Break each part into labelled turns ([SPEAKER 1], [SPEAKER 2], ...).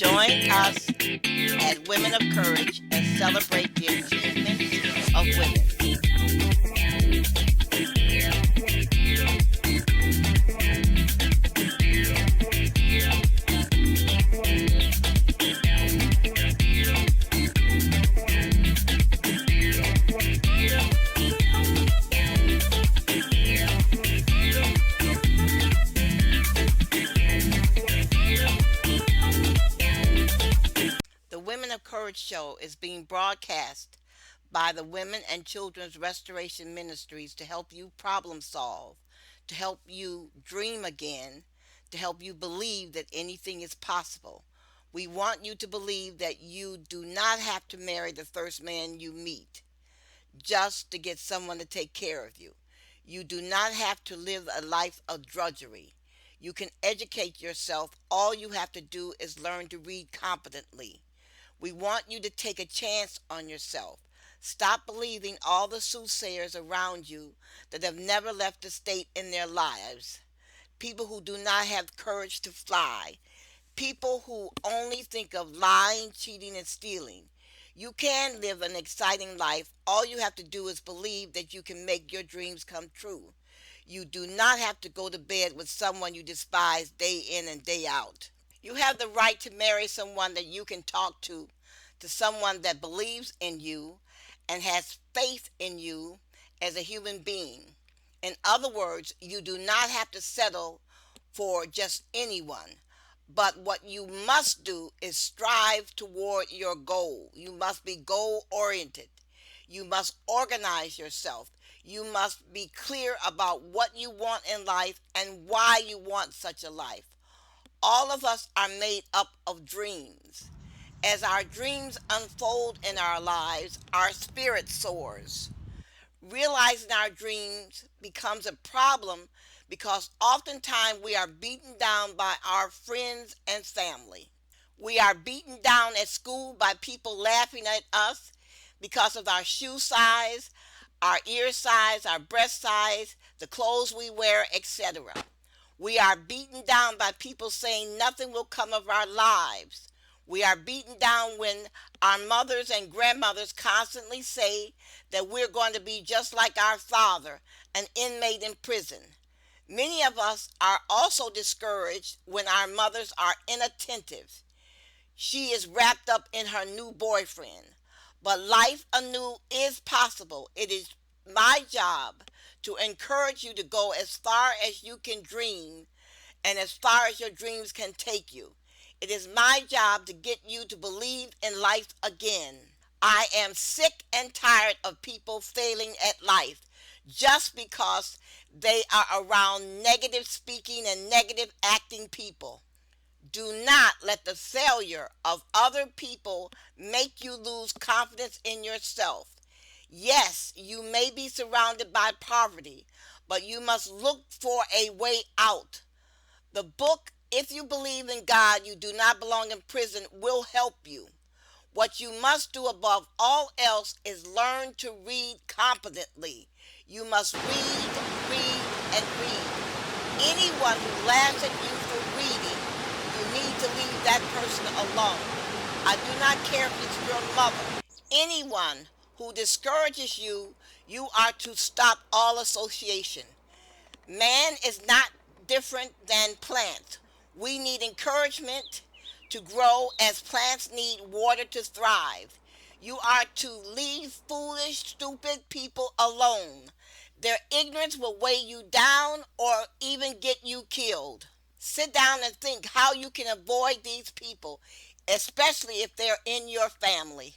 [SPEAKER 1] Join us at Women of Courage and celebrate the achievements of women. The Women of Courage show is being broadcast by the Women and Children's Restoration Ministries to help you problem solve, to help you dream again, to help you believe that anything is possible. We want you to believe that you do not have to marry the first man you meet just to get someone to take care of you. You do not have to live a life of drudgery. You can educate yourself. All you have to do is learn to read competently. We want you to take a chance on yourself. Stop believing all the soothsayers around you that have never left a state in their lives. People who do not have courage to fly. People who only think of lying, cheating, and stealing. You can live an exciting life. All you have to do is believe that you can make your dreams come true. You do not have to go to bed with someone you despise day in and day out. You have the right to marry someone that you can talk to someone that believes in you and has faith in you as a human being. In other words, you do not have to settle for just anyone. But what you must do is strive toward your goal. You must be goal oriented. You must organize yourself. You must be clear about what you want in life and why you want such a life. All of us are made up of dreams. As our dreams unfold in our lives, our spirit soars. Realizing our dreams becomes a problem because oftentimes we are beaten down by our friends and family. We are beaten down at school by people laughing at us because of our shoe size, our ear size, our breast size, the clothes we wear, etc. We are beaten down by people saying nothing will come of our lives. We are beaten down when our mothers and grandmothers constantly say that we're going to be just like our father, an inmate in prison. Many of us are also discouraged when our mothers are inattentive. She is wrapped up in her new boyfriend. But life anew is possible. It is my job to encourage you to go as far as you can dream and as far as your dreams can take you. It is my job to get you to believe in life again. I am sick and tired of people failing at life just because they are around negative speaking and negative acting people. Do not let the failure of other people make you lose confidence in yourself. Yes, you may be surrounded by poverty, but you must look for a way out. The book, If You Believe in God, You Do Not Belong in Prison, will help you. What you must do above all else is learn to read competently. You must read, and read. Anyone who laughs at you for reading, you need to leave that person alone. I do not care if it's your mother. Anyone who discourages you, you are to stop all association. Man is not different than plants. We need encouragement to grow as plants need water to thrive. You are to leave foolish, stupid people alone. Their ignorance will weigh you down or even get you killed. Sit down and think how you can avoid these people, especially if they're in your family.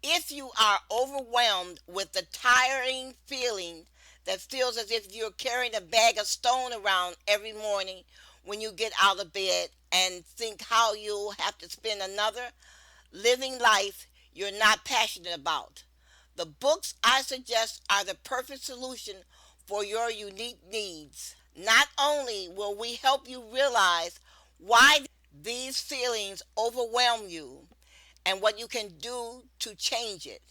[SPEAKER 1] If you are overwhelmed with the tiring feeling that feels as if you're carrying a bag of stone around every morning when you get out of bed and think how you'll have to spend another living life you're not passionate about, the books I suggest are the perfect solution for your unique needs. Not only will we help you realize why these feelings overwhelm you and what you can do to change it,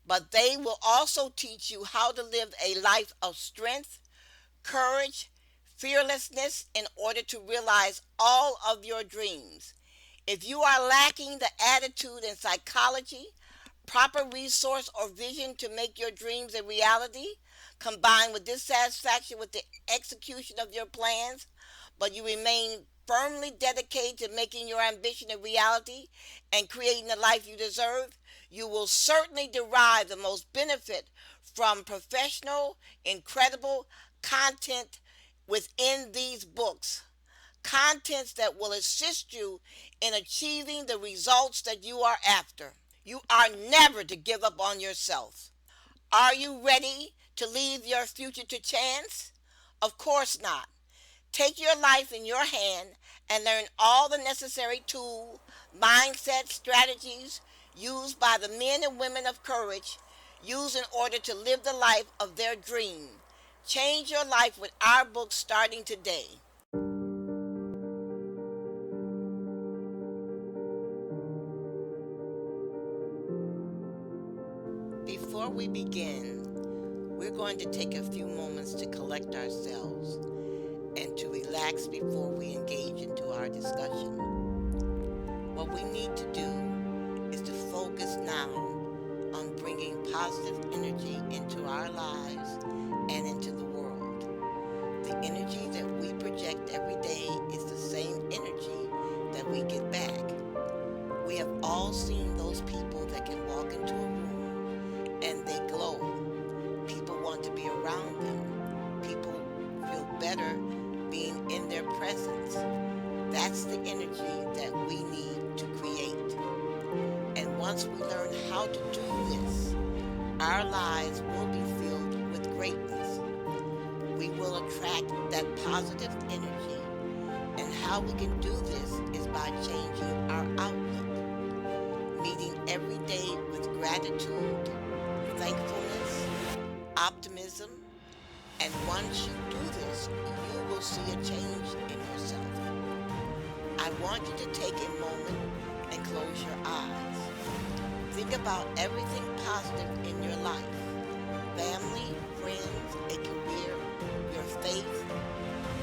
[SPEAKER 1] but they will also teach you how to live a life of strength, courage, fearlessness in order to realize all of your dreams. If you are lacking the attitude and psychology, proper resource or vision to make your dreams a reality, combined with dissatisfaction with the execution of your plans, but you remain firmly dedicated to making your ambition a reality and creating the life you deserve, you will certainly derive the most benefit from professional, incredible content within these books. Contents that will assist you in achieving the results that you are after. You are never to give up on yourself. Are you ready to leave your future to chance? Of course not. Take your life in your hand and learn all the necessary tools, mindset, strategies used by the men and women of courage used in order to live the life of their dream. Change your life with our book starting today. Before we begin, we're going to take a few moments to collect ourselves and to relax before we engage into our discussion. What we need to do is to focus now on bringing positive energy into our lives and into the world. The energy that we project every day is the same energy that we get back. We have all seen those people that can walk into a room and they glow. People want to be around them. People feel better being in their presence. That's the energy that we need to create. And once we learn how to do this, our lives will be filled with greatness. We will attract that positive energy. And how we can do this is by changing our outlook, meeting every day with gratitude, thankfulness, optimism, and once you do this, you will see a change in yourself. I want you to take a moment and close your eyes. Think about everything positive in your life. Family, friends, a career, your faith.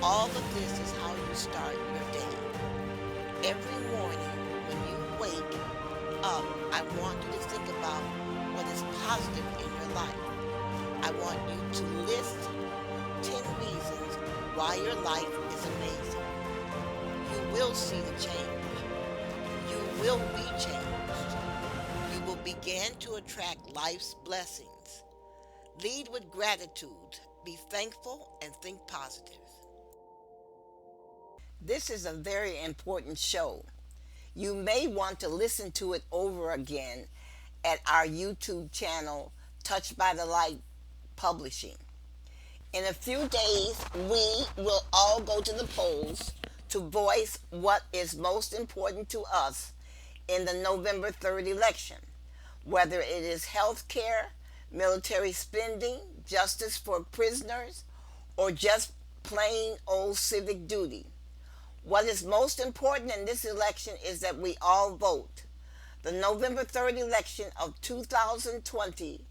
[SPEAKER 1] All of this is how you start your day. Every morning when you wake up, I want you to think about what is positive in your life. I want you to list 10 reasons why your life is amazing. You will see the change. You will be changed. You will begin to attract life's blessings. Lead with gratitude. Be thankful and think positive. This is a very important show. You may want to listen to it over again at our YouTube channel, Touched by the Light Publishing. In a few days, we will all go to the polls to voice what is most important to us in the November 3rd election, whether it is health care, military spending, justice for prisoners, or just plain old civic duty. What is most important in this election is that we all vote. The November 3rd election of 2020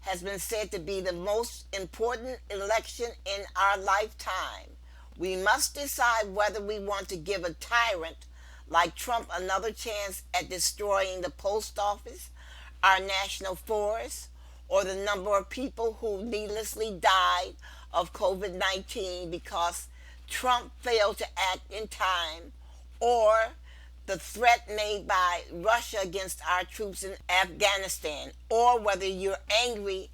[SPEAKER 1] has been said to be the most important election in our lifetime. We must decide whether we want to give a tyrant like Trump another chance at destroying the post office, our national forests, or the number of people who needlessly died of COVID-19 because Trump failed to act in time, or the threat made by Russia against our troops in Afghanistan, or whether you're angry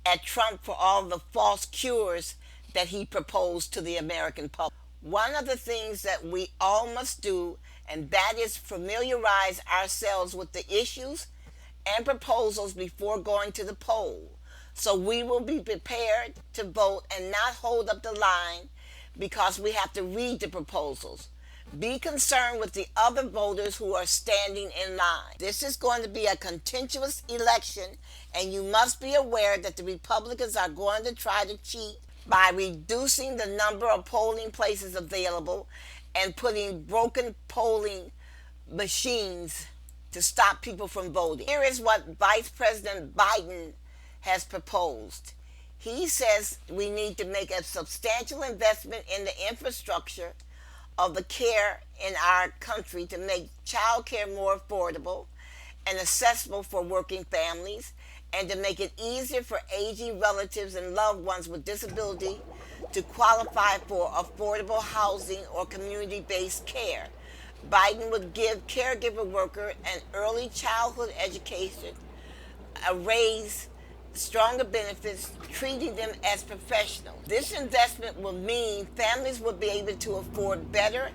[SPEAKER 1] at Trump for all the false cures that he proposed to the American public. One of the things that we all must do, and that is familiarize ourselves with the issues and proposals before going to the poll, so we will be prepared to vote and not hold up the line because we have to read the proposals. Be concerned with the other voters who are standing in line. This is going to be a contentious election, and you must be aware that the Republicans are going to try to cheat by reducing the number of polling places available and putting broken polling machines to stop people from voting. Here is what Vice President Biden has proposed. He says we need to make a substantial investment in the infrastructure of the care in our country to make child care more affordable and accessible for working families, and to make it easier for aging relatives and loved ones with disability to qualify for affordable housing or community-based care. Biden would give caregiver worker an early childhood education, a raise, stronger benefits, treating them as professionals. This investment will mean families will be able to afford better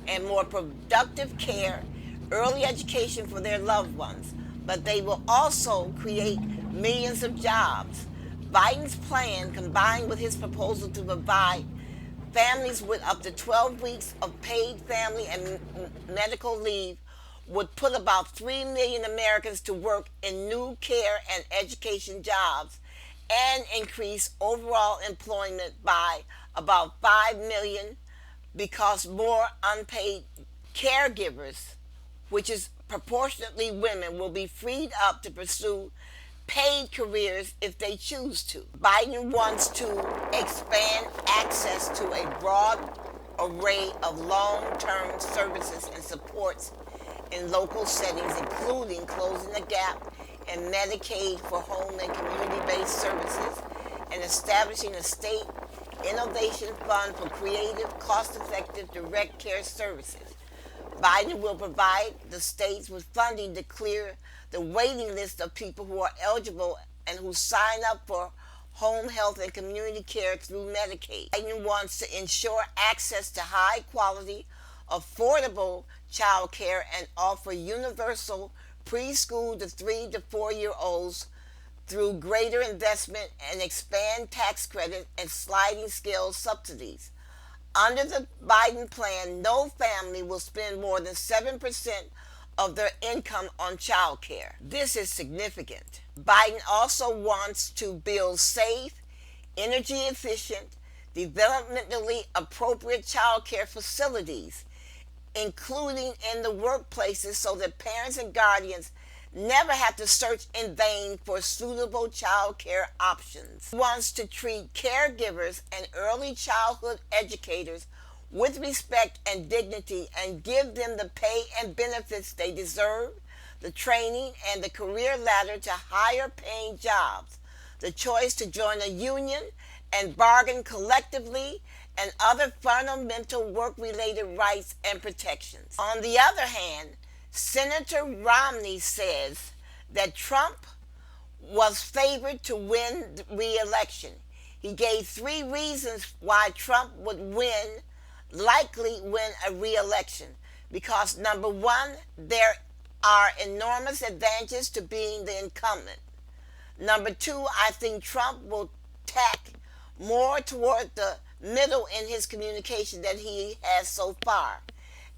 [SPEAKER 1] and more productive care, early education for their loved ones, but they will also create millions of jobs. Biden's plan, combined with his proposal to provide families with up to 12 weeks of paid family and medical leave, would put about 3 million Americans to work in new care and education jobs and increase overall employment by about 5 million, because more unpaid caregivers, which is proportionately women, will be freed up to pursue paid careers if they choose to. Biden wants to expand access to a broad array of long-term services and supports in local settings, including closing the gap in Medicaid for home and community-based services and establishing a state innovation fund for creative, cost-effective direct care services. Biden will provide the states with funding to clear the waiting list of people who are eligible and who sign up for home health and community care through Medicaid. Biden wants to ensure access to high quality, affordable child care and offer universal preschool to 3 to 4 year olds through greater investment and expand tax credit and sliding scale subsidies. Under the Biden plan, no family will spend more than 7% of their income on child care. This is significant. Biden also wants to build safe, energy efficient, developmentally appropriate child care facilities, including in the workplaces, so that parents and guardians never have to search in vain for suitable child care options. He wants to treat caregivers and early childhood educators with respect and dignity and give them the pay and benefits they deserve, the training and the career ladder to higher paying jobs, the choice to join a union and bargain collectively, and other fundamental work-related rights and protections. On the other hand, Senator Romney says that Trump was favored to win the re-election. He gave 3 reasons why Trump would likely win a re-election. Because number 1, there are enormous advantages to being the incumbent. Number 2, I think Trump will tack more toward the middle in his communication than he has so far.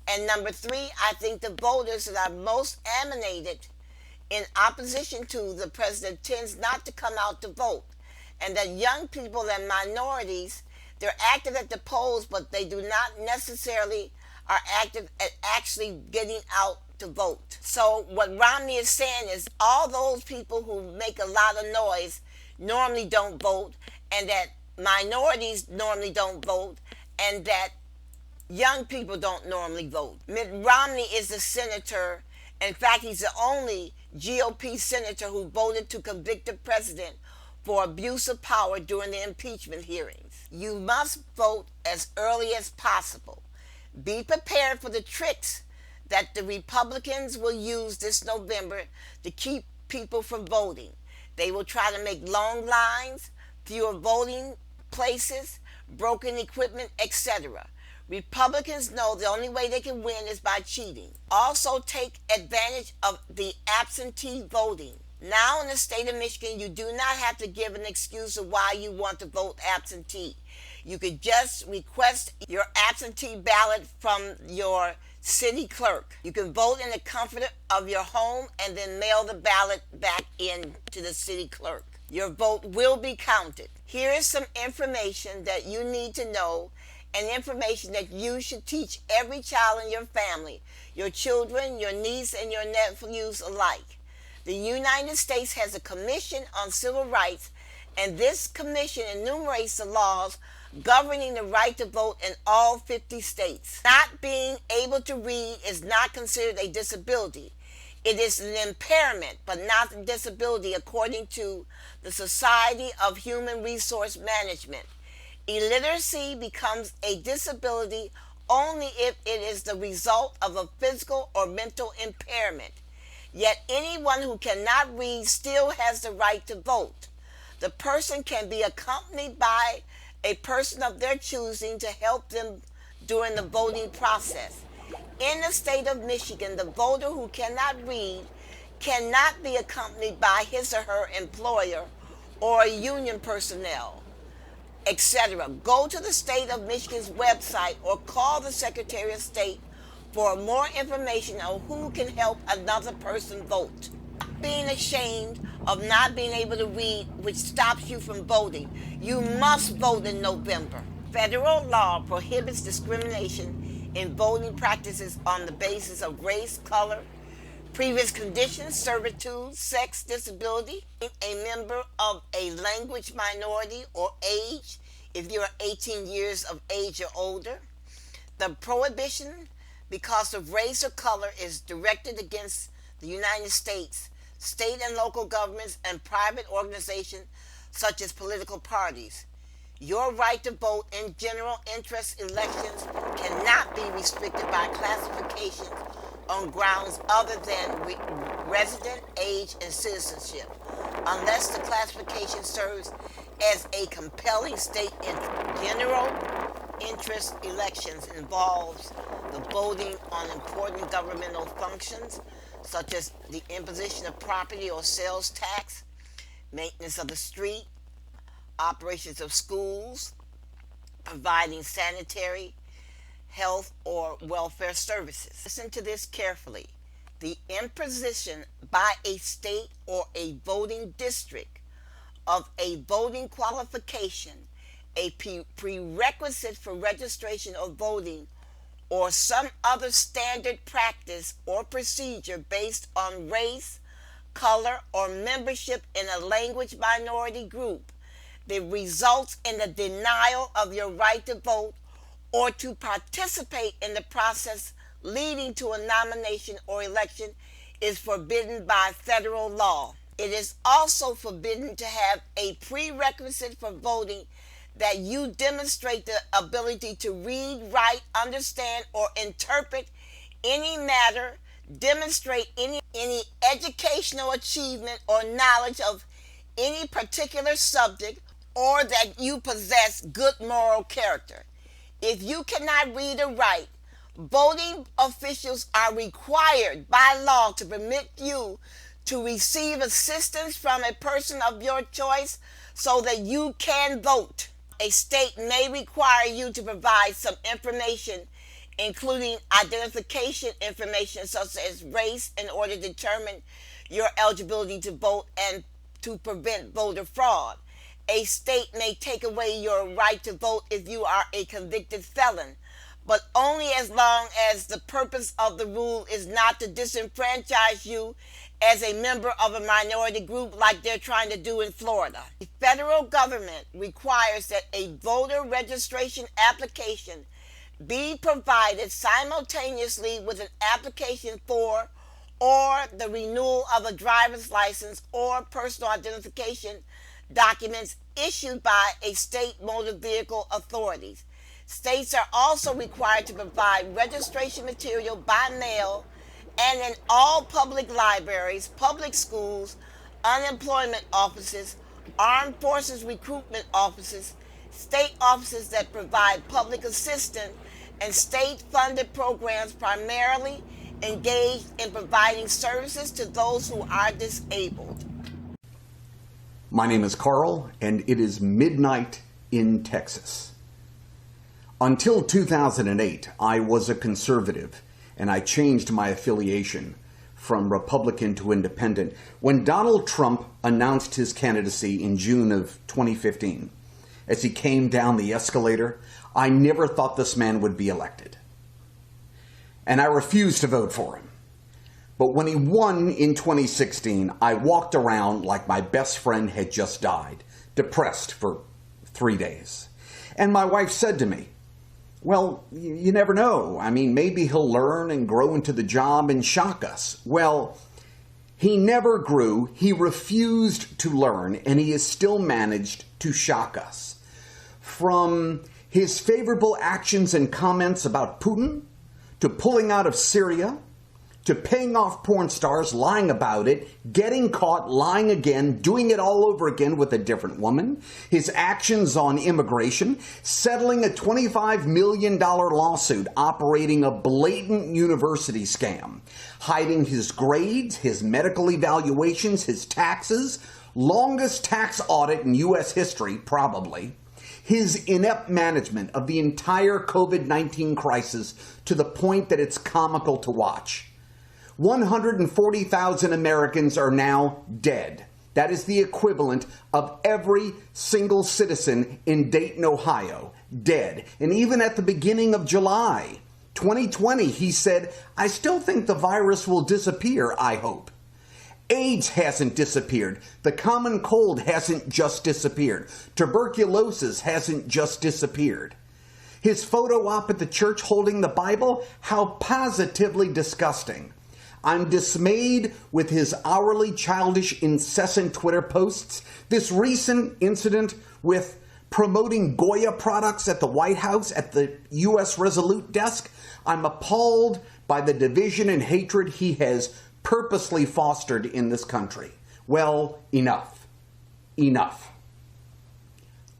[SPEAKER 1] And number 3, I think the voters that are most animated in opposition to the president tends not to come out to vote. And that young people and minorities, they're active at the polls, but they do not necessarily are active at actually getting out to vote. So what Romney is saying is all those people who make a lot of noise normally don't vote, and that minorities normally don't vote, and that young people don't normally vote. Mitt Romney is the senator. In fact, he's the only GOP senator who voted to convict the president for abuse of power during the impeachment hearings. You must vote as early as possible. Be prepared for the tricks that the Republicans will use this November to keep people from voting. They will try to make long lines, fewer voting places, broken equipment, etc. Republicans know the only way they can win is by cheating. Also take advantage of the absentee voting. Now in the state of Michigan, you do not have to give an excuse of why you want to vote absentee. You could just request your absentee ballot from your city clerk. You can vote in the comfort of your home and then mail the ballot back in to the city clerk. Your vote will be counted. Here is some information that you need to know, and information that you should teach every child in your family, your children, your niece, and your nephews alike. The United States has a Commission on Civil Rights, and this commission enumerates the laws governing the right to vote in all 50 states. Not being able to read is not considered a disability. It is an impairment, but not a disability, according to the Society of Human Resource Management. Illiteracy becomes a disability only if it is the result of a physical or mental impairment. Yet anyone who cannot read still has the right to vote. The person can be accompanied by a person of their choosing to help them during the voting process. In the state of Michigan, the voter who cannot read cannot be accompanied by his or her employer or union personnel, etc. Go to the state of Michigan's website or call the Secretary of State for more information on who can help another person vote. Being ashamed of not being able to read, which stops you from voting. You must vote in November. Federal law prohibits discrimination in voting practices on the basis of race, color, previous conditions, servitude, sex, disability, a member of a language minority, or age, if you are 18 years of age or older. The prohibition because of race or color is directed against the United States, state and local governments, and private organizations such as political parties. Your right to vote in general interest elections cannot be restricted by classifications on grounds other than resident, age, and citizenship, unless the classification serves as a compelling state interest. General interest elections involves the voting on important governmental functions such as the imposition of property or sales tax, maintenance of the street, operations of schools, providing sanitary, health, or welfare services. Listen to this carefully. The imposition by a state or a voting district of a voting qualification, a prerequisite for registration or voting, or some other standard practice or procedure based on race, color, or membership in a language minority group that results in the denial of your right to vote or to participate in the process leading to a nomination or election is forbidden by federal law. It is also forbidden to have a prerequisite for voting that you demonstrate the ability to read, write, understand, or interpret any matter, demonstrate any educational achievement or knowledge of any particular subject, or that you possess good moral character. If you cannot read or write, voting officials are required by law to permit you to receive assistance from a person of your choice so that you can vote. A state may require you to provide some information, including identification information such as race, in order to determine your eligibility to vote and to prevent voter fraud. A state may take away your right to vote if you are a convicted felon, but only as long as the purpose of the rule is not to disenfranchise you as a member of a minority group like they're trying to do in Florida. The federal government requires that a voter registration application be provided simultaneously with an application for or the renewal of a driver's license or personal identification documents issued by a state motor vehicle authorities. States are also required to provide registration material by mail and in all public libraries, public schools, unemployment offices, armed forces recruitment offices, state offices that provide public assistance, and state-funded programs primarily engaged in providing services to those who are disabled.
[SPEAKER 2] My name is Carl, and it is midnight in Texas. Until 2008, I was a conservative, and I changed my affiliation from Republican to Independent when Donald Trump announced his candidacy in June of 2015. As he came down the escalator, I never thought this man would be elected. And I refused to vote for him. But when he won in 2016, I walked around like my best friend had just died, depressed for 3 days. And my wife said to me, well, you never know. I mean, maybe he'll learn and grow into the job and shock us. Well, he never grew, he refused to learn, and he has still managed to shock us. From his favorable actions and comments about Putin, to pulling out of Syria, to paying off porn stars, lying about it, getting caught, lying again, doing it all over again with a different woman, his actions on immigration, settling a $25 million lawsuit, operating a blatant university scam, hiding his grades, his medical evaluations, his taxes, longest tax audit in U.S. history, probably, his inept management of the entire COVID-19 crisis to the point that it's comical to watch. 140,000 Americans are now dead. That is the equivalent of every single citizen in Dayton, Ohio, dead. And even at the beginning of July 2020, he said, I still think the virus will disappear, I hope. AIDS hasn't disappeared. The common cold hasn't just disappeared. Tuberculosis hasn't just disappeared. His photo op at the church holding the Bible, how positively disgusting. I'm dismayed with his hourly, childish, incessant Twitter posts. This recent incident with promoting Goya products at the White House, at the U.S. Resolute desk, I'm appalled by the division and hatred he has purposely fostered in this country. Well, enough. Enough.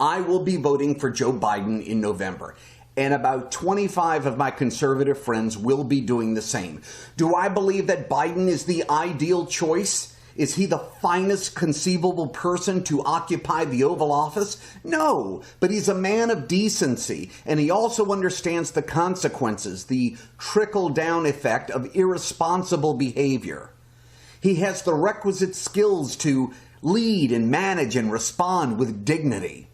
[SPEAKER 2] I will be voting for Joe Biden in November, and about 25 of my conservative friends will be doing the same. Do I believe that Biden is the ideal choice? Is he the finest conceivable person to occupy the Oval Office? No, but he's a man of decency, and he also understands the consequences, the trickle-down effect of irresponsible behavior. He has the requisite skills to lead and manage and respond with dignity.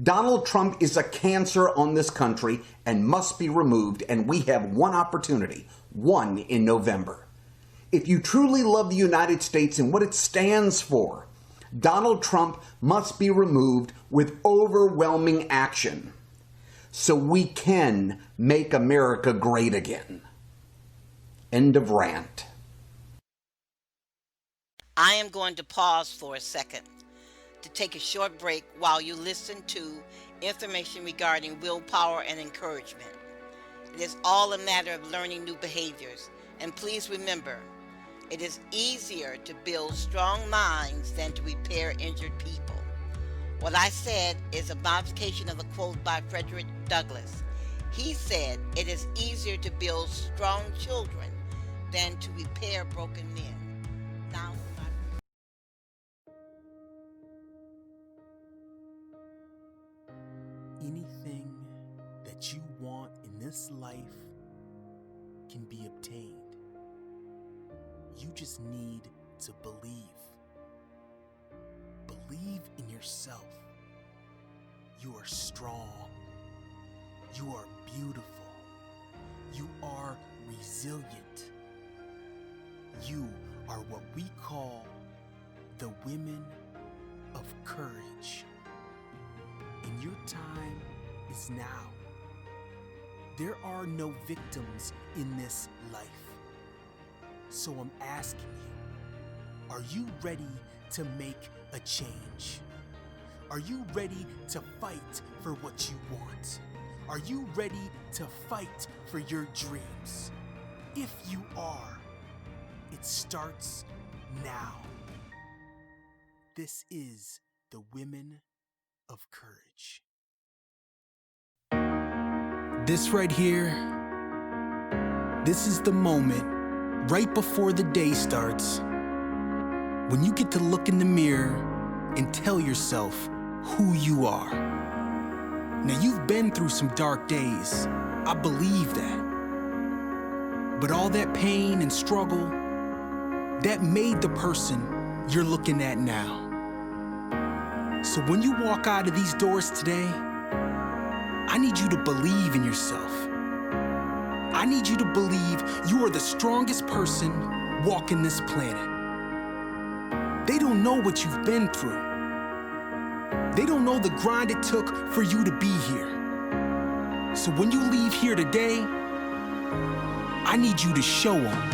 [SPEAKER 2] Donald Trump is a cancer on this country and must be removed, and we have one opportunity, one in November. If you truly love the United States and what it stands for, Donald Trump must be removed with overwhelming action so we can make America great again. End of rant.
[SPEAKER 1] I am going to pause for a second to take a short break while you listen to information regarding willpower and encouragement. It is all a matter of learning new behaviors. And please remember, it is easier to build strong minds than to repair injured people. What I said is a modification of a quote by Frederick Douglass. He said, it is easier to build strong children than to repair broken men. Now,
[SPEAKER 3] anything that you want in this life can be obtained. You just need to believe. Believe in yourself. You are strong. You are beautiful. You are resilient. You are what we call the women of courage. And your time is now. There are no victims in this life. So I'm asking you, are you ready to make a change? Are you ready to fight for what you want? Are you ready to fight for your dreams? If you are, it starts now. This is the Women of Courage. This right here, this is the moment right before the day starts when you get to look in the mirror and tell yourself who you are. Now, you've been through some dark days. I believe that. But all that pain and struggle, that made the person you're looking at now. So when you walk out of these doors today, I need you to believe in yourself. I need you to believe you are the strongest person walking this planet. They don't know what you've been through. They don't know the grind it took for you to be here. So when you leave here today, I need you to show them.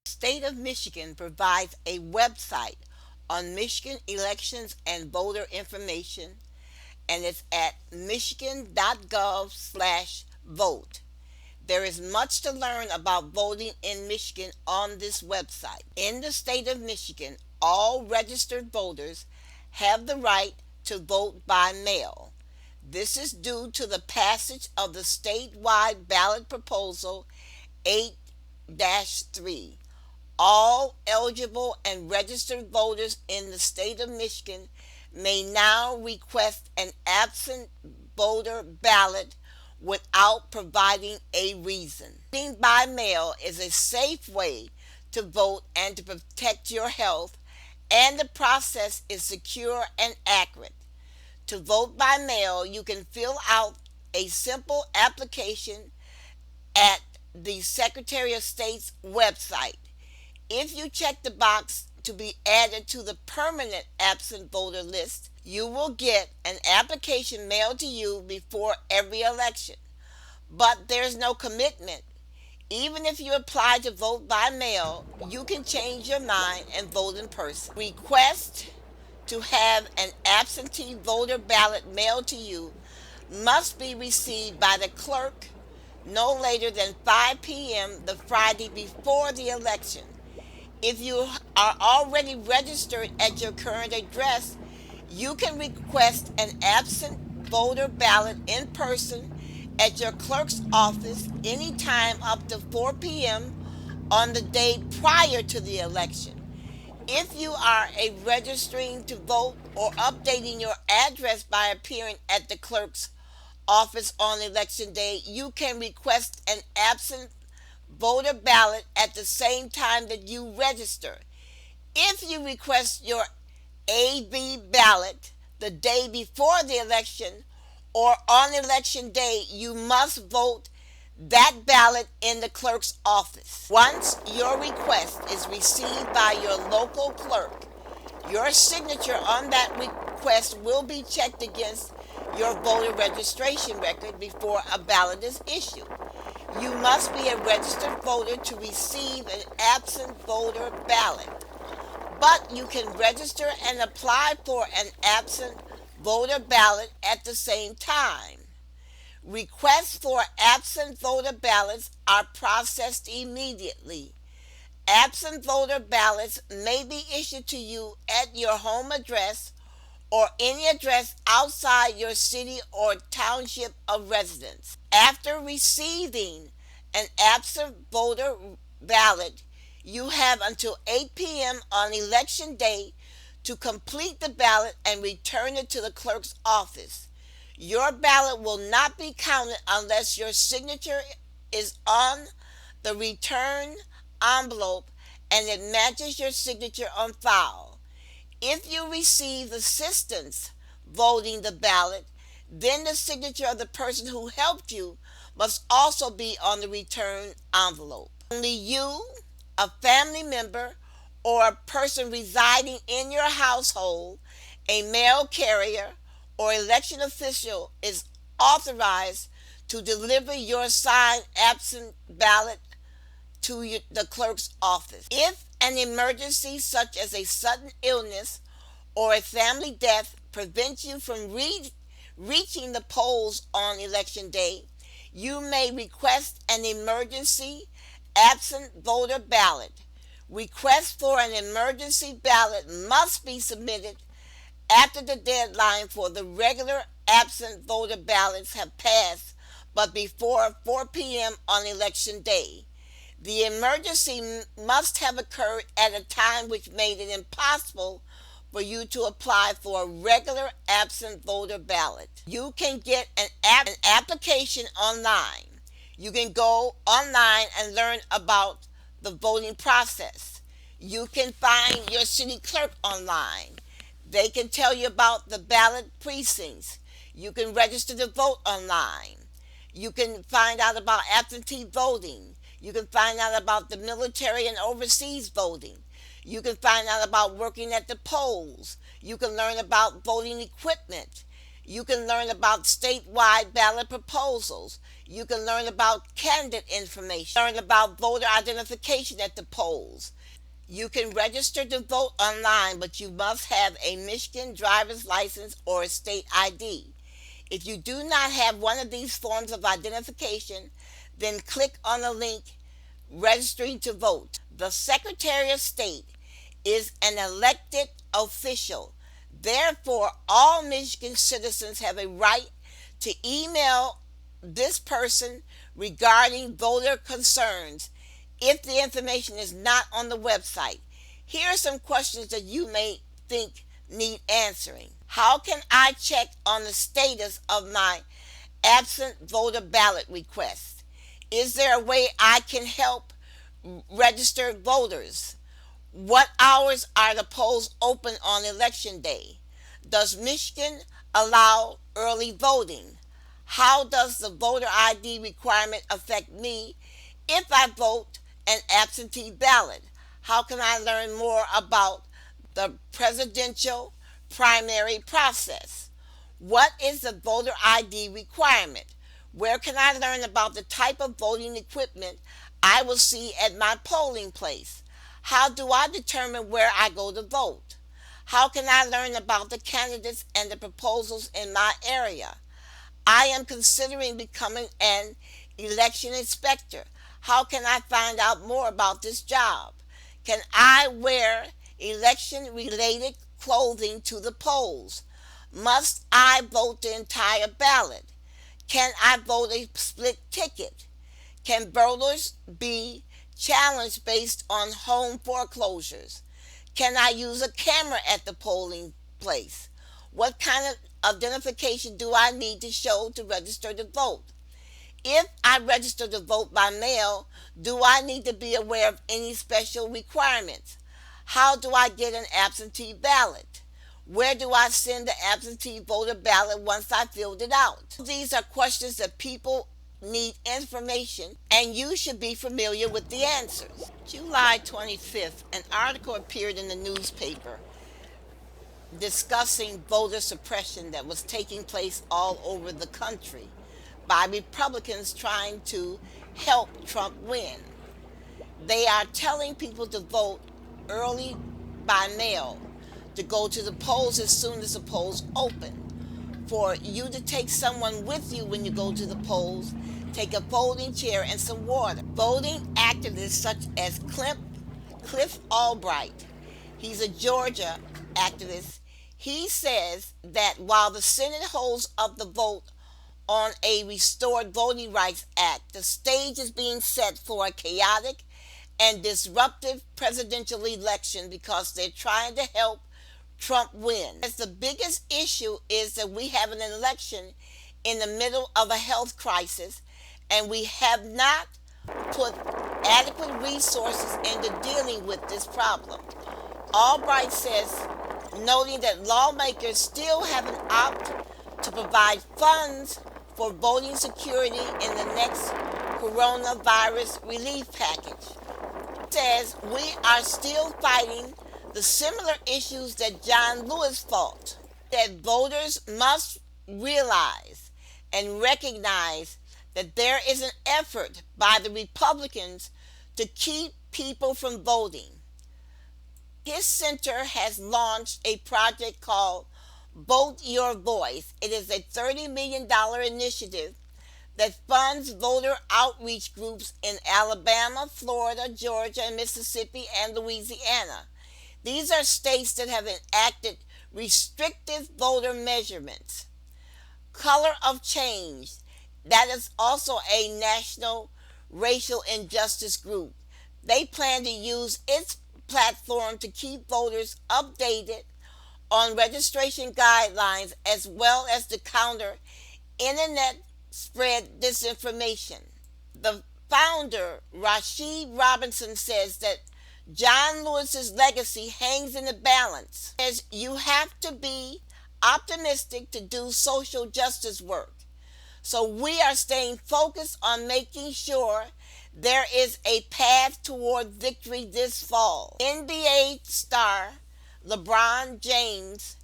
[SPEAKER 1] State of Michigan provides a website on Michigan elections and voter information, and it's at michigan.gov/vote. There is much to learn about voting in Michigan on this website. In the state of Michigan, all registered voters have the right to vote by mail. This is due to the passage of the statewide ballot proposal 8-3. All eligible and registered voters in the state of Michigan may now request an absent voter ballot without providing a reason. Voting by mail is a safe way to vote and to protect your health, and the process is secure and accurate. To vote by mail, you can fill out a simple application at the Secretary of State's website. If you check the box to be added to the permanent absent voter list, you will get an application mailed to you before every election. But there's no commitment. Even if you apply to vote by mail, you can change your mind and vote in person. Request to have an absentee voter ballot mailed to you must be received by the clerk no later than 5 p.m. the Friday before the election. If you are already registered at your current address, you can request an absent voter ballot in person at your clerk's office anytime up to 4 p.m. on the day prior to the election. If you are registering to vote or updating your address by appearing at the clerk's office on election day, you can request an absent voter ballot at the same time that you register. If you request your AV ballot the day before the election or on election day, you must vote that ballot in the clerk's office. Once your request is received by your local clerk, your signature on that request will be checked against your voter registration record before a ballot is issued. You must be a registered voter to receive an absent voter ballot, but you can register and apply for an absent voter ballot at the same time. Requests for absent voter ballots are processed immediately. Absent voter ballots may be issued to you at your home address or any address outside your city or township of residence. After receiving an absent voter ballot, you have until 8 p.m. on election day to complete the ballot and return it to the clerk's office. Your ballot will not be counted unless your signature is on the return envelope and it matches your signature on file. If you receive assistance voting the ballot, then the signature of the person who helped you must also be on the return envelope. Only you, a family member, or a person residing in your household, a mail carrier, or election official is authorized to deliver your signed absent ballot to the clerk's office. If an emergency such as a sudden illness or a family death prevents you from reaching the polls on election day, you may request an emergency absent voter ballot. Requests for an emergency ballot must be submitted after the deadline for the regular absent voter ballots have passed, but before 4 p.m. on election day. The emergency must have occurred at a time which made it impossible for you to apply for a regular absent voter ballot. You can get an application online. You can go online and learn about the voting process. You can find your city clerk online. They can tell you about the ballot precincts. You can register to vote online. You can find out about absentee voting. You can find out about the military and overseas voting. You can find out about working at the polls. You can learn about voting equipment. You can learn about statewide ballot proposals. You can learn about candidate information. Learn about voter identification at the polls. You can register to vote online, but you must have a Michigan driver's license or a state ID. If you do not have one of these forms of identification, then click on the link registering to vote. The Secretary of State is an elected official. Therefore, all Michigan citizens have a right to email this person regarding voter concerns if the information is not on the website. Here are some questions that you may think need answering. How can I check on the status of my absent voter ballot request? Is there a way I can help registered voters? What hours are the polls open on election day? Does Michigan allow early voting? How does the voter ID requirement affect me if I vote an absentee ballot? How can I learn more about the presidential primary process? What is the voter ID requirement? Where can I learn about the type of voting equipment I will see at my polling place? How do I determine where I go to vote? How can I learn about the candidates and the proposals in my area? I am considering becoming an election inspector. How can I find out more about this job? Can I wear election-related clothing to the polls? Must I vote the entire ballot? Can I vote a split ticket? Can voters be challenged based on home foreclosures? Can I use a camera at the polling place? What kind of identification do I need to show to register to vote? If I register to vote by mail, do I need to be aware of any special requirements? How do I get an absentee ballot? Where do I send the absentee voter ballot once I filled it out? These are questions that people need information, and you should be familiar with the answers. July 25th, an article appeared in the newspaper discussing voter suppression that was taking place all over the country by Republicans trying to help Trump win. They are telling people to vote early by mail, to go to the polls as soon as the polls open, for you to take someone with you when you go to the polls, take a folding chair and some water. Voting activists such as Cliff Albright, he's a Georgia activist, he says that while the Senate holds up the vote on a Restored Voting Rights Act, the stage is being set for a chaotic and disruptive presidential election because they're trying to help Trump win. As the biggest issue is that we have an election in the middle of a health crisis, and we have not put adequate resources into dealing with this problem. Albright says, noting that lawmakers still haven't opted to provide funds for voting security in the next coronavirus relief package. Says we are still fighting the similar issues that John Lewis fought, that voters must realize and recognize that there is an effort by the Republicans to keep people from voting. His center has launched a project called Vote Your Voice. It is a $30 million initiative that funds voter outreach groups in Alabama, Florida, Georgia, and Mississippi, and Louisiana. These are states that have enacted restrictive voter measurements. Color of Change, that is also a national racial injustice group. They plan to use its platform to keep voters updated on registration guidelines as well as to counter internet spread disinformation. The founder, Rashid Robinson, says that John Lewis's legacy hangs in the balance. Says you have to be optimistic to do social justice work. So we are staying focused on making sure there is a path toward victory this fall. NBA star LeBron James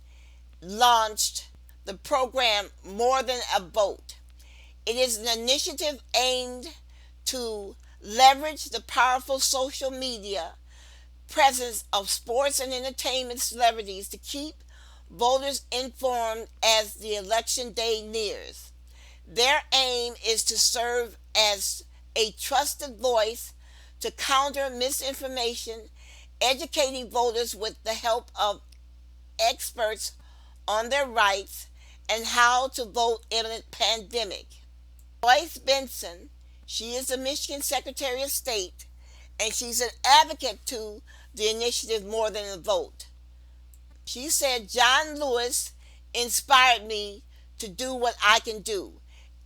[SPEAKER 1] launched the program More Than a Vote. It is an initiative aimed to leverage the powerful social media presence of sports and entertainment celebrities to keep voters informed as the election day nears. Their aim is to serve as a trusted voice to counter misinformation, educating voters with the help of experts on their rights and how to vote in a pandemic. Joyce Benson, she is the Michigan Secretary of State, and she's an advocate to the initiative More Than a Vote. She said, John Lewis inspired me to do what I can do.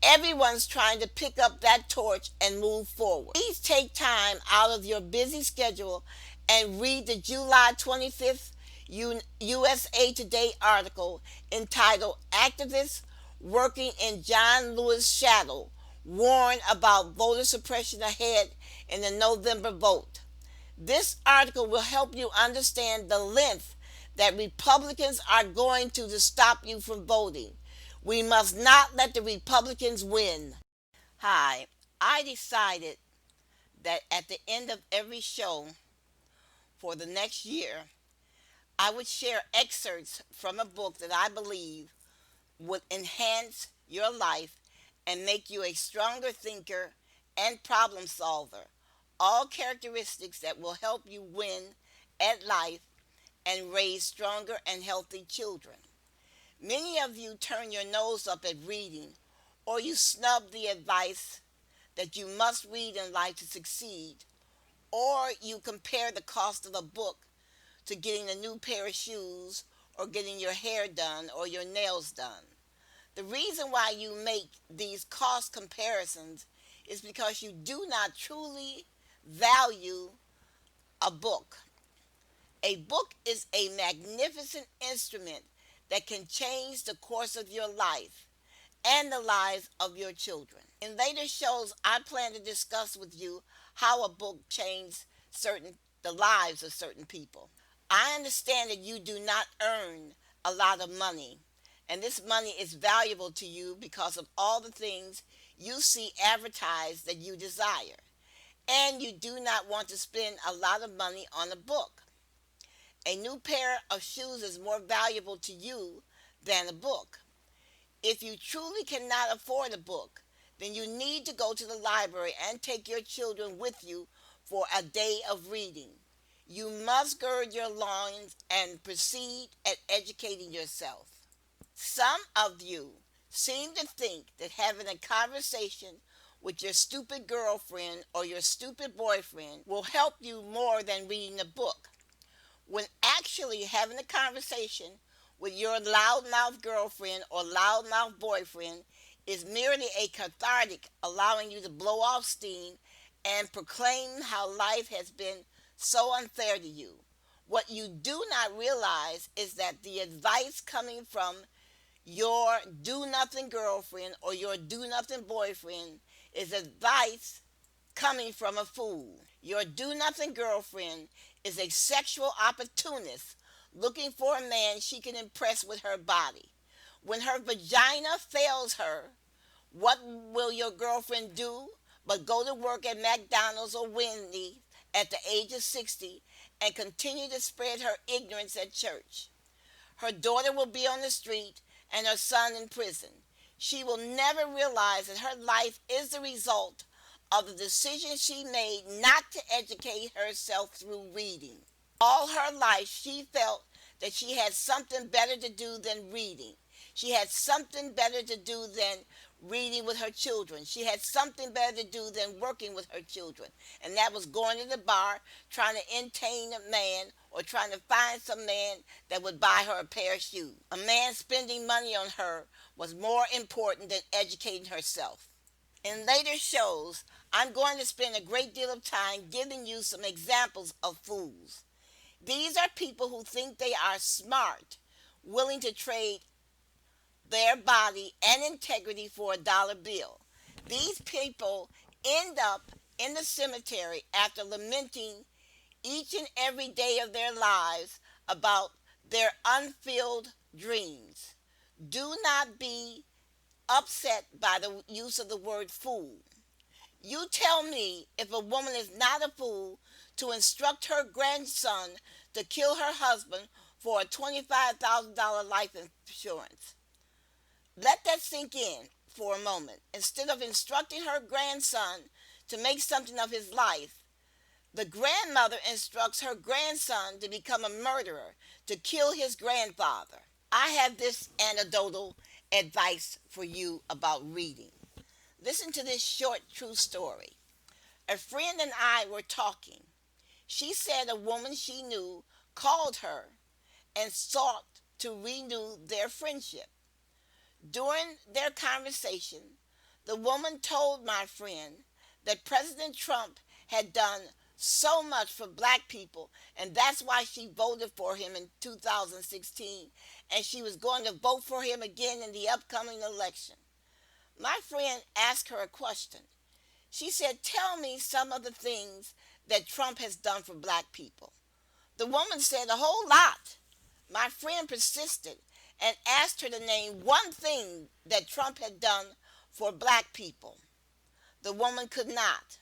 [SPEAKER 1] Everyone's trying to pick up that torch and move forward. Please take time out of your busy schedule and read the July 25th USA Today article entitled Activists Working in John Lewis' Shadow Warn About Voter Suppression Ahead in the November Vote. This article will help you understand the length that Republicans are going to stop you from voting. We must not let the Republicans win. Hi, I decided that at the end of every show for the next year, I would share excerpts from a book that I believe would enhance your life and make you a stronger thinker and problem solver. All characteristics that will help you win at life and raise stronger and healthy children. Many of you turn your nose up at reading, or you snub the advice that you must read in life to succeed, or you compare the cost of a book to getting a new pair of shoes or getting your hair done or your nails done. The reason why you make these cost comparisons is because you do not truly value a book. A book is a magnificent instrument that can change the course of your life and the lives of your children. In later shows, I plan to discuss with you how a book changed the lives of certain people. I understand that you do not earn a lot of money, and this money is valuable to you because of all the things you see advertised that you desire, and you do not want to spend a lot of money on a book. A new pair of shoes is more valuable to you than a book. If you truly cannot afford a book, then you need to go to the library and take your children with you for a day of reading. You must gird your loins and proceed at educating yourself. Some of you seem to think that having a conversation with your stupid girlfriend or your stupid boyfriend will help you more than reading a book, when actually having a conversation with your loudmouth girlfriend or loudmouth boyfriend is merely a cathartic, allowing you to blow off steam and proclaim how life has been so unfair to you. What you do not realize is that the advice coming from your do-nothing girlfriend or your do-nothing boyfriend is advice coming from a fool. Your do-nothing girlfriend is a sexual opportunist looking for a man she can impress with her body. When her vagina fails her, what will your girlfriend do but go to work at McDonald's or Wendy's at the age of 60 and continue to spread her ignorance at church? Her daughter will be on the street and her son in prison. She will never realize that her life is the result of the decision she made not to educate herself through reading. All her life she felt that she had something better to do than reading. She had something better to do than reading with her children. She had something better to do than working with her children. And that was going to the bar, trying to entertain a man or trying to find some man that would buy her a pair of shoes. A man spending money on her was more important than educating herself. In later shows, I'm going to spend a great deal of time giving you some examples of fools. These are people who think they are smart, willing to trade their body and integrity for a dollar bill. These people end up in the cemetery after lamenting each and every day of their lives about their unfilled dreams. Do not be upset by the use of the word fool. You tell me if a woman is not a fool to instruct her grandson to kill her husband for a $25,000 life insurance. Let that sink in for a moment. Instead of instructing her grandson to make something of his life, the grandmother instructs her grandson to become a murderer, to kill his grandfather. I have this anecdotal advice for you about reading. Listen to this short true story. A friend and I were talking. She said a woman she knew called her and sought to renew their friendship. During their conversation, the woman told my friend that President Trump had done so much for black people, and that's why she voted for him in 2016, and she was going to vote for him again in the upcoming election. My friend asked her a question. She said, "Tell me some of the things that Trump has done for black people." The woman said, "A whole lot." My friend persisted and asked her to name one thing that Trump had done for black people. The woman could not.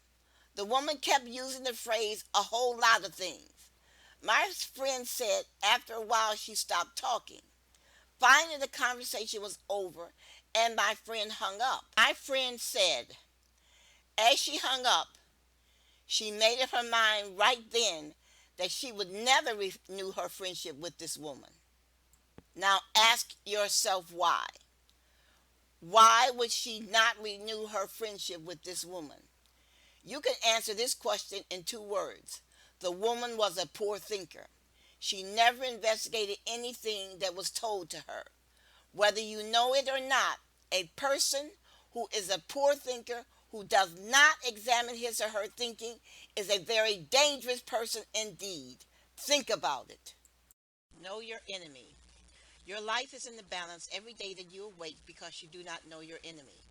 [SPEAKER 1] The woman kept using the phrase "a whole lot of things." My friend said after a while she stopped talking. Finally, the conversation was over and my friend hung up. My friend said, as she hung up, she made up her mind right then that she would never renew her friendship with this woman. Now ask yourself why. Why would she not renew her friendship with this woman? You can answer this question in two words. The woman was a poor thinker. She never investigated anything that was told to her. Whether you know it or not, a person who is a poor thinker, who does not examine his or her thinking, is a very dangerous person indeed. Think about it. Know your enemy. Your life is in the balance every day that you awake because you do not know your enemy.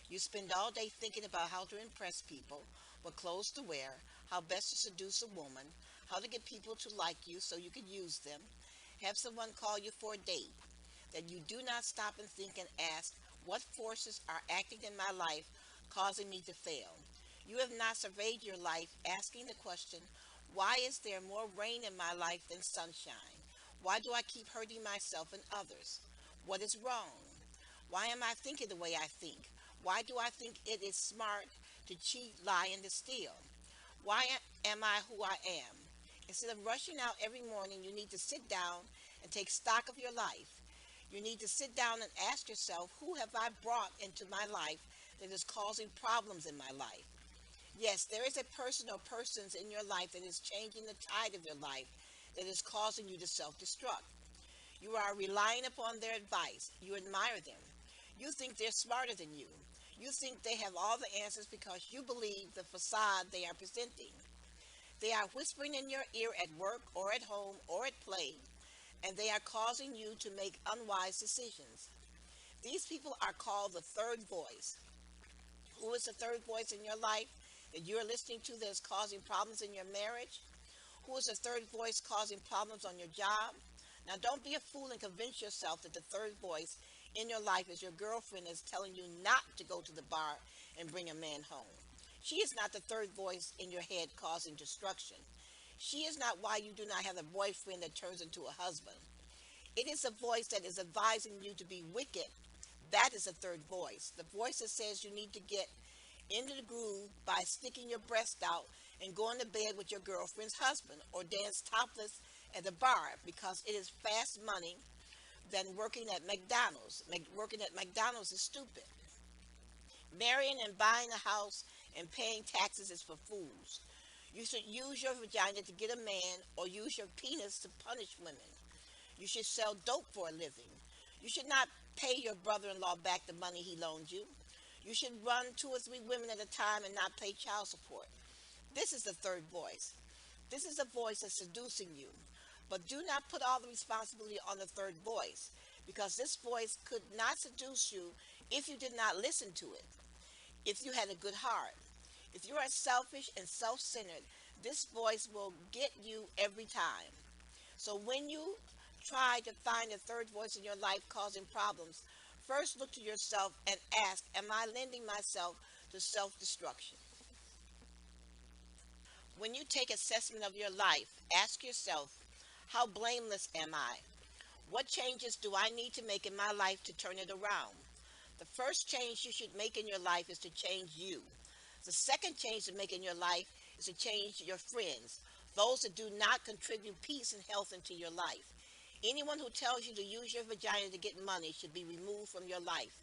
[SPEAKER 1] You spend all day thinking about how to impress people, what clothes to wear, how best to seduce a woman, how to get people to like you so you can use them, have someone call you for a date. That you do not stop and think and ask, what forces are acting in my life causing me to fail? You have not surveyed your life asking the question, why is there more rain in my life than sunshine? Why do I keep hurting myself and others? What is wrong? Why am I thinking the way I think? Why do I think it is smart to cheat, lie, and to steal? Why am I who I am? Instead of rushing out every morning, you need to sit down and take stock of your life. You need to sit down and ask yourself, who have I brought into my life that is causing problems in my life? Yes, there is a person or persons in your life that is changing the tide of your life, that is causing you to self-destruct. You are relying upon their advice. You admire them. You think they're smarter than you. You think they have all the answers because you believe the facade they are presenting. They are whispering in your ear at work or at home or at play, and they are causing you to make unwise decisions. These people are called the third voice. Who is the third voice in your life that you're listening to that is causing problems in your marriage? Who is the third voice causing problems on your job? Now, don't be a fool and convince yourself that the third voice in your life is your girlfriend is telling you not to go to the bar and bring a man home. She is not the third voice in your head causing destruction. She is not why you do not have a boyfriend that turns into a husband. It is a voice that is advising you to be wicked. That is a third voice. The voice that says you need to get into the groove by sticking your breast out and going to bed with your girlfriend's husband or dance topless at the bar because it is fast money, than working at McDonald's. Working at McDonald's is stupid. Marrying and buying a house and paying taxes is for fools. You should use your vagina to get a man or use your penis to punish women. You should sell dope for a living. You should not pay your brother in law back the money he loaned you. You should run two or three women at a time and not pay child support. This is the third voice. This is a voice that's seducing you. But do not put all the responsibility on the third voice because this voice could not seduce you if you did not listen to it, if you had a good heart. If you are selfish and self centered, this voice will get you every time. So when you try to find a third voice in your life causing problems, first look to yourself and ask, am I lending myself to self destruction? When you take assessment of your life, ask yourself, how blameless am I? What changes do I need to make in my life to turn it around? The first change you should make in your life is to change you. The second change to make in your life is to change your friends, those that do not contribute peace and health into your life. Anyone who tells you to use your vagina to get money should be removed from your life.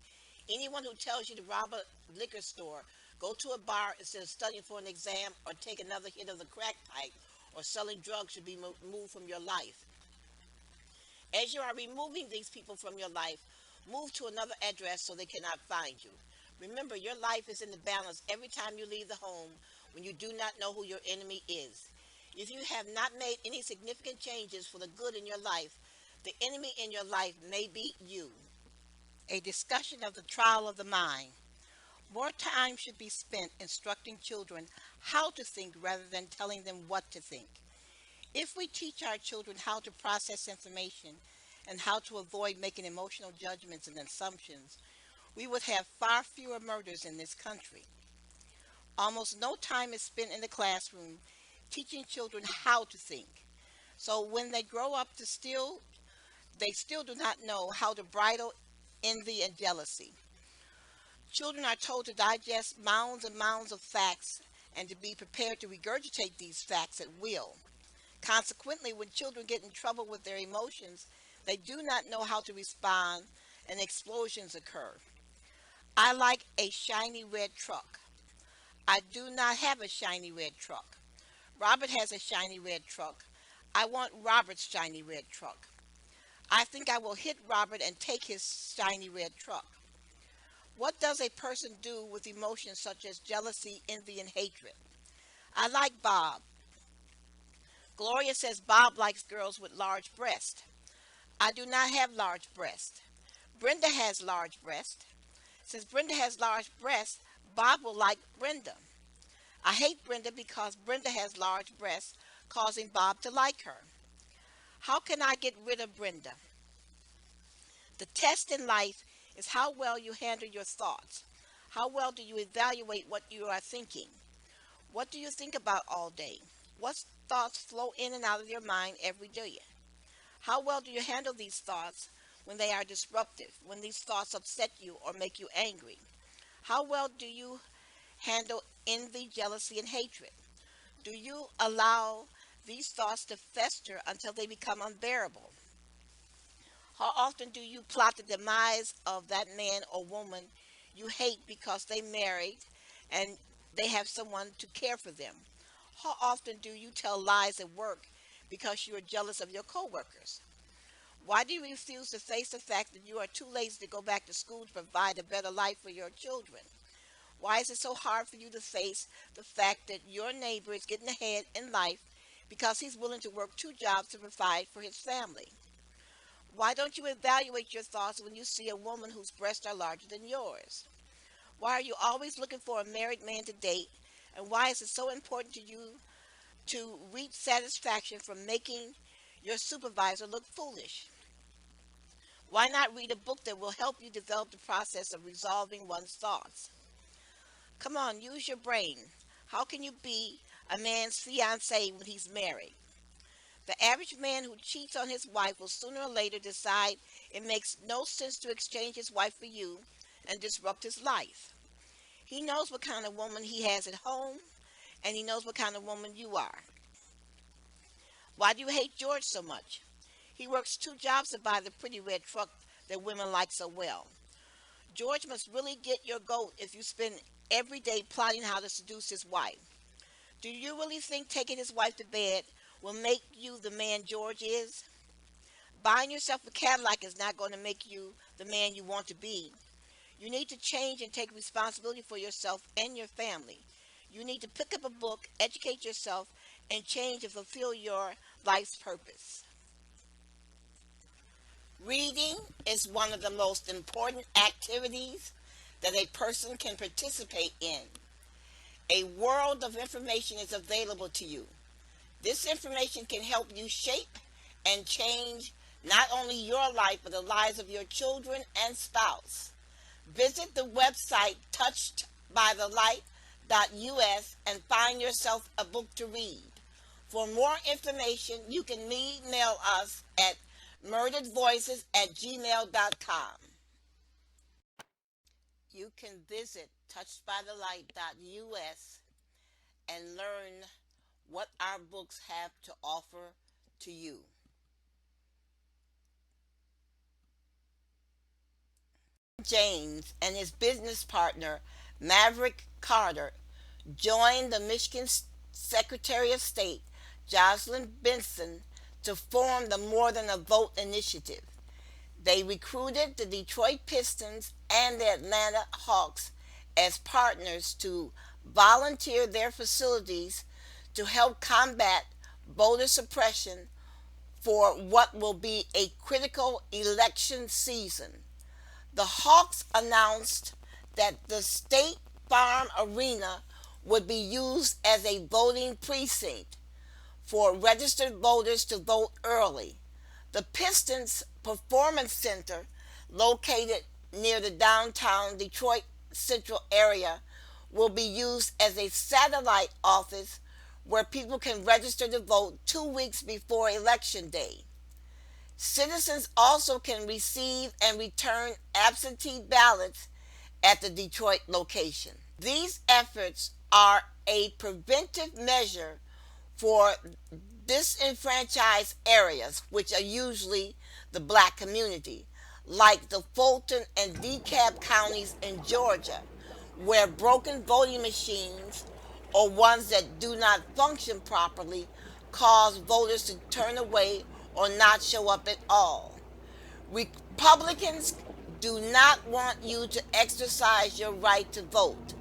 [SPEAKER 1] Anyone who tells you to rob a liquor store, go to a bar instead of studying for an exam, or take another hit of the crack pipe, or selling drugs should be removed from your life. As you are removing these people from your life, move to another address so they cannot find you. Remember, your life is in the balance every time you leave the home when you do not know who your enemy is. If you have not made any significant changes for the good in your life, the enemy in your life may be you. A discussion of the trial of the mind. More time should be spent instructing children how to think rather than telling them what to think. If we teach our children how to process information and how to avoid making emotional judgments and assumptions, we would have far fewer murders in this country. Almost no time is spent in the classroom teaching children how to think. So when they grow up they still do not know how to bridle envy and jealousy. Children are told to digest mounds and mounds of facts and to be prepared to regurgitate these facts at will. Consequently, when children get in trouble with their emotions, they do not know how to respond and explosions occur. I like a shiny red truck. I do not have a shiny red truck. Robert has a shiny red truck. I want Robert's shiny red truck. I think I will hit Robert and take his shiny red truck. What does a person do with emotions such as jealousy, envy, and hatred? I like Bob. Gloria says Bob likes girls with large breasts. I do not have large breasts. Brenda has large breasts. Since Brenda has large breasts, Bob will like Brenda. I hate Brenda because Brenda has large breasts, causing Bob to like her. How can I get rid of Brenda? The test in life is how well you handle your thoughts. How well do you evaluate what you are thinking? What do you think about all day? What thoughts flow in and out of your mind every day? How well do you handle these thoughts when they are disruptive, when these thoughts upset you or make you angry? How well do you handle envy, jealousy, and hatred? Do you allow these thoughts to fester until they become unbearable? How often do you plot the demise of that man or woman you hate because they married and they have someone to care for them? How often do you tell lies at work because you are jealous of your coworkers? Why do you refuse to face the fact that you are too lazy to go back to school to provide a better life for your children? Why is it so hard for you to face the fact that your neighbor is getting ahead in life because he's willing to work two jobs to provide for his family? Why don't you evaluate your thoughts when you see a woman whose breasts are larger than yours? Why are you always looking for a married man to date? And why is it so important to you to reach satisfaction from making your supervisor look foolish? Why not read a book that will help you develop the process of resolving one's thoughts? Come on, use your brain. How can you be a man's fiance when he's married? The average man who cheats on his wife will sooner or later decide it makes no sense to exchange his wife for you and disrupt his life. He knows what kind of woman he has at home, and he knows what kind of woman you are. Why do you hate George so much? He works two jobs to buy the pretty red truck that women like so well. George must really get your goat if you spend every day plotting how to seduce his wife. Do you really think taking his wife to bed will make you the man George is? Buying yourself a Cadillac is not going to make you the man you want to be. You need to change and take responsibility for yourself and your family. You need to pick up a book, educate yourself, and change and fulfill your life's purpose. Reading is one of the most important activities that a person can participate in. A world of information is available to you. This information can help you shape and change not only your life but the lives of your children and spouse. Visit the website touchedbythelight.us and find yourself a book to read. For more information, you can email us at murderedvoices@gmail.com. You can visit touchedbythelight.us and learn what our books have to offer to you. James and his business partner, Maverick Carter, joined the Michigan Secretary of State, Jocelyn Benson, to form the More Than a Vote initiative. They recruited the Detroit Pistons and the Atlanta Hawks as partners to volunteer their facilities to help combat voter suppression for what will be a critical election season. The Hawks announced that the State Farm Arena would be used as a voting precinct for registered voters to vote early. The Pistons Performance Center, located near the downtown Detroit Central area, will be used as a satellite office where people can register to vote 2 weeks before Election Day. Citizens also can receive and return absentee ballots at the Detroit location. These efforts are a preventive measure for disenfranchised areas, which are usually the black community, like the Fulton and DeKalb counties in Georgia, where broken voting machines or ones that do not function properly cause voters to turn away or not show up at all. Republicans do not want you to exercise your right to vote.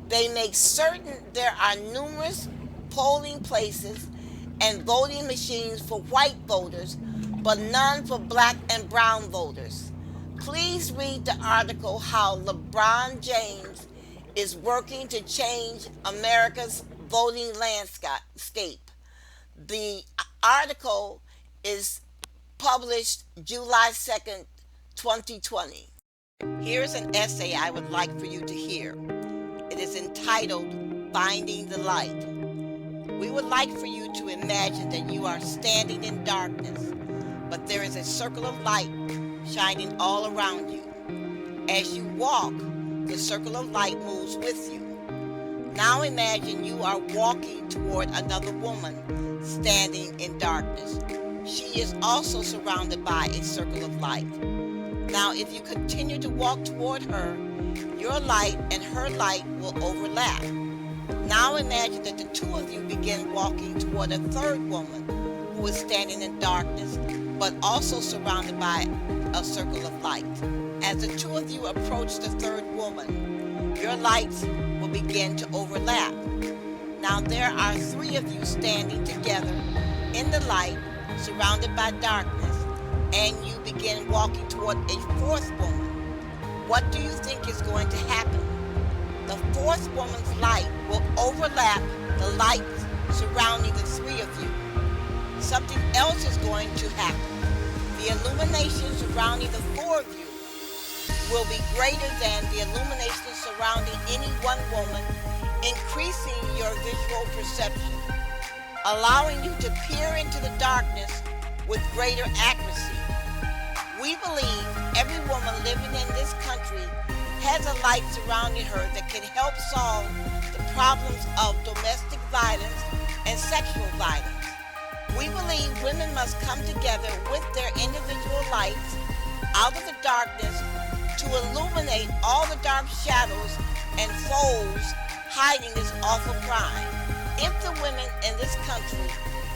[SPEAKER 1] They make certain there are numerous polling places and voting machines for white voters, but none for black and brown voters. Please read the article How LeBron James is Working to Change America's Voting Landscape. The article is published July 2nd, 2020. Here's an essay I would like for you to hear. It is entitled Finding the Light. We would like for you to imagine that you are standing in darkness, but there is a circle of light shining all around you. As you walk, the circle of light moves with you. Now imagine you are walking toward another woman standing in darkness. She is also surrounded by a circle of light. Now if you continue to walk toward her, your light and her light will overlap. Now imagine that the two of you begin walking toward a third woman who is standing in darkness, but also surrounded by a circle of light. As the two of you approach the third woman, your lights will begin to overlap. Now there are three of you standing together in the light, surrounded by darkness, and you begin walking toward a fourth woman. What do you think is going to happen? The fourth woman's light will overlap the lights surrounding the three of you. Something else is going to happen. The illumination surrounding the four of you will be greater than the illumination surrounding any one woman, increasing your visual perception, allowing you to peer into the darkness with greater accuracy. We believe every woman living in this country has a light surrounding her that can help solve the problems of domestic violence and sexual violence. We believe women must come together with their individual lights out of the darkness to illuminate all the dark shadows and foes hiding this awful crime. If the women in this country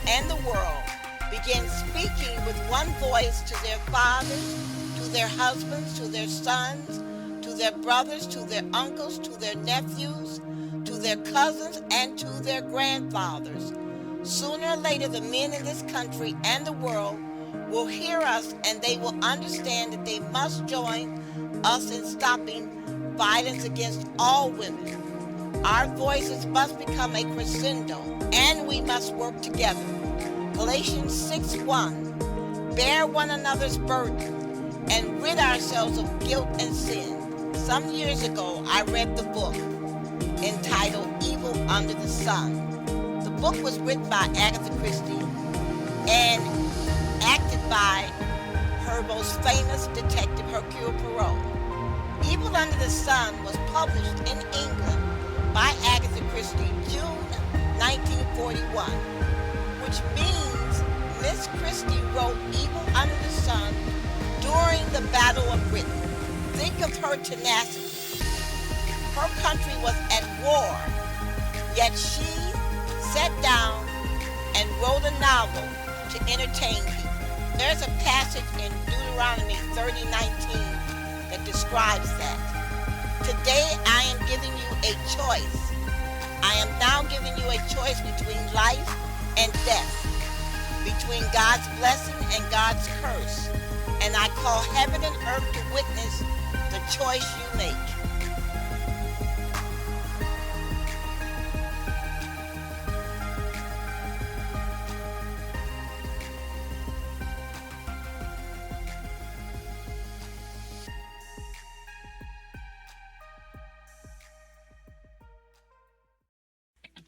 [SPEAKER 1] and the world begin speaking with one voice to their fathers, to their husbands, to their sons, to their brothers, to their uncles, to their nephews, to their cousins, and to their grandfathers, sooner or later the men in this country and the world will hear us, and they will understand that they must join us in stopping violence against all women. Our voices must become a crescendo, and we must work together. Galatians 6:1. Bear one another's burden and rid ourselves of guilt and sin. Some years ago, I read the book entitled Evil Under the Sun. The book was written by Agatha Christie and acted by her most famous detective, Hercule Poirot. Evil Under the Sun was published in England by Agatha Christie June 1941, which means Miss Christie wrote Evil Under the Sun during the Battle of Britain. Think of her tenacity. Her country was at war, yet she sat down and wrote a novel to entertain people. There's a passage in Deuteronomy 30:19 that describes that. Today I am giving you a choice. I am now giving you a choice between life and death, between God's blessing and God's curse. And I call heaven and earth to witness the choice you make.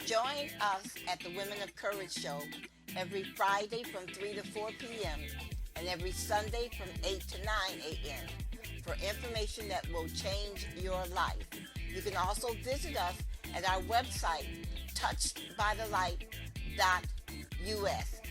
[SPEAKER 1] Join us at the Women of Courage Show every Friday from 3 to 4 p.m. and every Sunday from 8 to 9 a.m. for information that will change your life. You can also visit us at our website, touchedbythelight.us.